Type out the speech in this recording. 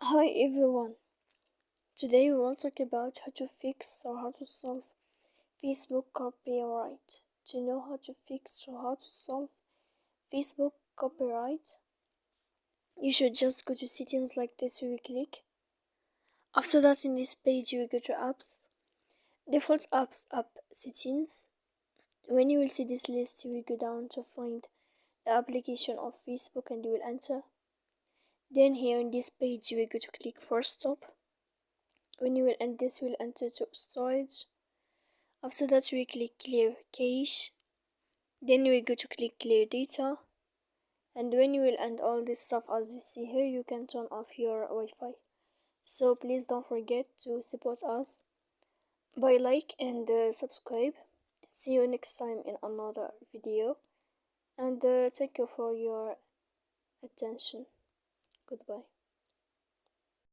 Hi everyone. Today we will talk about how to fix or how to solve Facebook copyright. To know how to fix or how to solve Facebook copyright, you should just go to settings like this. You will click. After that, in this page, you will go to apps, default apps, app settings. When you will see this list, you will go down to find the application of Facebook and you will enter. Then here in this page, you will go to click force stop. When you will end this, you will enter to storage. After that, we click clear cache. Then we go to click clear data. And when you will end all this stuff as you see here, you can turn off your Wi-Fi. So please don't forget to support us by like and subscribe. See you next time in another video. And thank you for your attention. Goodbye.